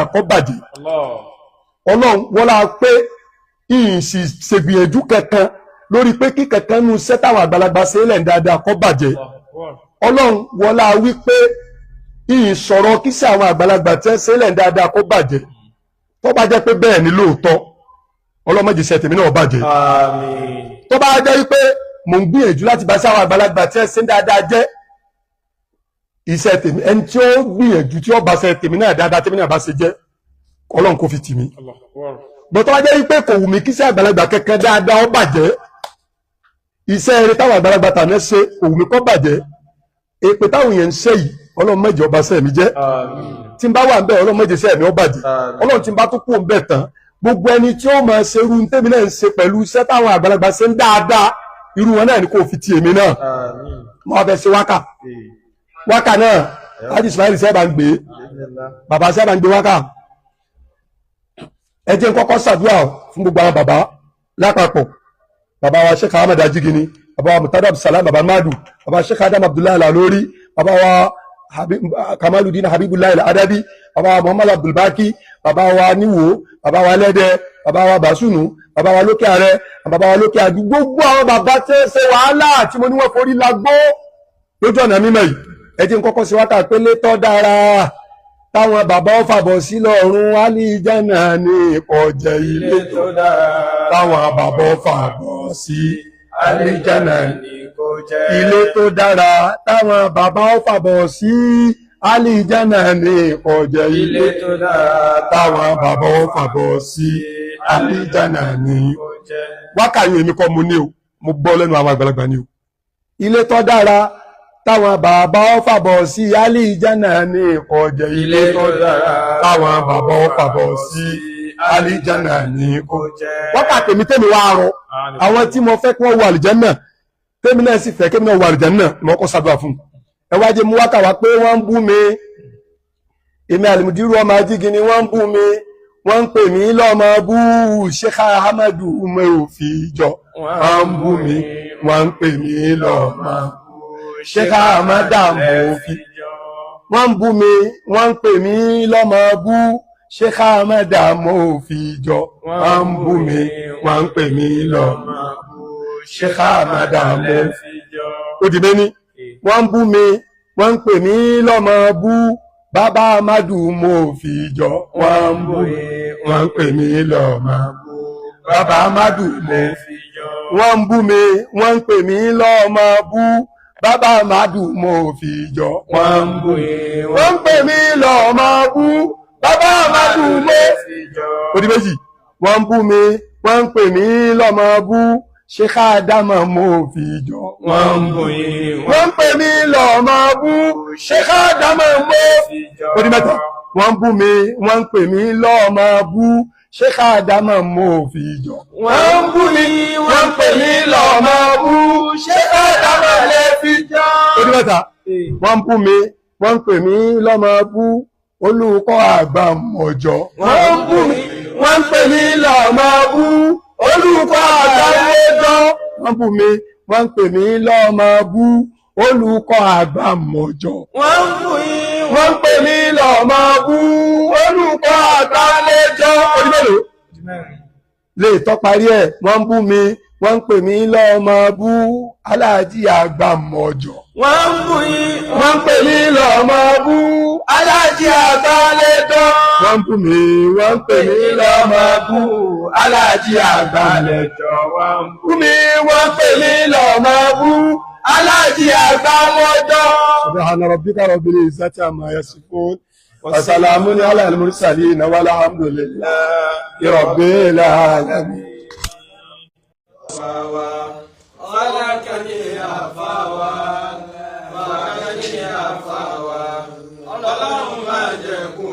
àkọ́bàjẹ́ ọlọ́run wọ́n la pé ìyìnsì ṣègbìyànjú kankan lórí pé kí kankan nu iṣẹ́ táwọn àgbàlagbà ṣe é lẹ̀ dáadáa kọ́ bàjẹ́ ọlọ́run wọ́n la wí pé ìyìn sọ̀rọ̀ kí sí àwọn àgbàlagbà tẹ́ ṣe é lẹ̀ dáadáa kọ́ bàjẹ́ tó bá jẹ́ pé bẹ́ẹ̀ ni lóòótọ́ ọlọ́mọdé ṣe tèmi náà bàjẹ́ tó bá jẹ́ wípé mò ń gbìyànjú láti bá sí àwọn àgbàlagbà tẹ́ ṣe dáadáa jẹ́ iṣẹ́ tèmi ẹni tí ó gbìyànjú tí ó bá ṣe tèmi náà dáadáa tèmi náà bá ṣe jẹ́ ọlọ́run kò fi tì mí bọ́tọ́ wá jẹ́ wípé kò wù mí kí iṣẹ́ àgbàlagbà kankan dáadáa ó bàjẹ́ iṣẹ́ eré táwọn àgbàlagbà tàná ṣe kò wù mí kó bàjẹ́ èpè táwọn èèyàn ń ṣe yìí ọlọ́run má jẹ́ ó ba iṣẹ́ mi jẹ́ tí n bá wà ń bẹ̀ ọlọ́run má jẹ́ iṣẹ́ mi ó bàjẹ́ ọlọ́run tí n bá tó kú ń bẹ̀ tán gbogbo ẹni tí ó máa ṣe irú tèmi náà ń ṣe pẹ̀lú iṣẹ́ táwọn àgbàlagbà ṣe ń dáadáa irú wọn náà ni kò fi ti èmi náà mo fẹ́ ṣe wákà náà láti Ismail sẹ́ẹ̀bà ń gbé bàbá sẹ́ẹ̀bà ń gbé wákà ẹ jẹ́ n kọ́kọ́ ṣàdúrà fún gbogbo àwọn bàbá lápapọ̀ bàbá wa Sheikh Ahmed Ajigini bàbá wa Murtada Abdulsalam bàbá Madu bàbá Sheikh Adam Abdullahi Al-Alori bàbá wa Kamaludin Habibullahi Al-Adabi bàbá wa Muhammad Abdulbaki bàbá wa Niwo bàbá wa Lẹ́dẹ bàbá wa Basunu bàbá wa Lókè Àrẹ bàbá wa Lókè Àdú gbogbo àwọn bàbá tí ń ṣe wàhálà tí mo ní wọ́n forí lagbó lójú ọ̀nà mímọ́ yìí ẹ jẹ́ n kọ́kọ́ sí wákà pé létọ́ dára táwọn bàbá ó fàbọ̀ sí lọ́run àlìjánà ní ìkọjẹ ilé tó dára táwọn bàbá ó fàbọ̀ sí àlìjánà ní ìkọjẹ ilé tó dára táwọn bàbá ó fàbọ̀ sí àlìjánà ní ìkọjẹ ilé tó dára táwọn bàbá ó fàbọ̀ sí àlìjánà ní ìkọjẹ. wákàyè èmi kọ́ mo ní o mo gbọ́ lẹ́nu àwọn àgbàlagbà ní o ilé tó dára táwọn bàbá ó fàbọ̀ sí àlìjánà ní ìkọjẹ ilé tó dára táwọn bàbá ó fàbọ̀ sí àlìjánà ní ìkọjẹ. wákàtí mi tẹ́mi wá rọ àwọn tí mo fẹ́ kí wọ́n wọ àlìjánà tẹ́mi náà sì fẹ́ kémi náà wọ àlìjánà mo kọ́ ṣàdúrà fún ẹ wá jẹ́ mú wákà wá pé wọ́n ń bú mi èmi Àlìmùdírù ọmọ Ajígini wọ́n ń bú mi wọ́n ń pè mí lọ́mọ bú Sheikh Ahmadu mo ò fi jọ wọ́n ń bú mi wọ́n ń pè mí lọ́mọ Sheikh Ahmadu mo fi wọ́n ń bú mi wọ́n ń pè mí lọ́mọ bú Sheikh Ahmadu mo fi jọ wọ́n ń bú mi wọ́n ń pè mí lọ́mọ bú Sheikh Ahmadu mo fi jọ. ó di méní wọ́n ń bú mi wọ́n ń pè mí lọ́mọ bú bàbá Ahmadu mo fi jọ wọ́n ń bú mi wọ́n ń pè mí lọ́mọ bú bàbá Ahmadu mo fi jọ wọ́n ń bú mi wọ́n ń pè mí lọ́mọ bú bàbá Ahmadu mo fi jọ wọ́n ń bú mi wọ́n ń pè mí lọ́mọ bú bàbá Ahmadu mo fi jọ. ó di méjì wọ́n ń bú mi wọ́n ń pè mí lọ́mọ bú Sheikh Adama mo fi jọ wọ́n ń bú mi wọ́n ń pè mí lọ́mọ bú Sheikh Adama mo fi jọ. ó di mẹ́ta wọ́n ń bú mi wọ́n ń pè mí lọ́mọ bú Sheikh Adama mo fi jọ wọ́n ń bú mi wọ́n ń pè mí lọ́mọ bú Sheikh Adama mo fi jọ. ó di mẹ́ta wọ́n ń bú mi wọ́n ń pè mí lọ́mọ bú olùkọ́ àgbà mọ̀jọ wọ́n ń bú mi wọ́n ń pè mí lọ́mọ bú olùkọ́ àgbà mọ̀jọ wọ́n bú mi wọ́n ń pè mí lọ́mọ bú olùkọ́ àgbà mọ̀jọ wọ́n ń bú mi wọ́n ń pè mí lọ́mọ bú olùkọ́ àgbà mọ̀jọ. onímọ̀lò lè tọ́ parí ẹ̀ wọ́n ń bú mi wọ́n ń pè mí lọ́mọ bú aláàjì àgbà mọ̀jọ wọ́n ń bú mi wọ́n ń pè mí lọ́mọ bú aláàjì àgbà lẹ́jọ́ wọ́n ń bú mi wọ́n ń pè mí lọ́mọ bú aláàjì àgbà lẹ́jọ́ wọ́n ń bú mi wọ́n ń pè mí lọ́mọ bú aláàjì àgbà lẹ́jọ́. subhana rabbika rabbil izzati amma yasifun wa salamun ala al-mursalin walhamdulillahi rabbil alamin. Ọlákàní àfáwà, ọlákàní àfáwà, ọlọ́run máa jẹ́ kú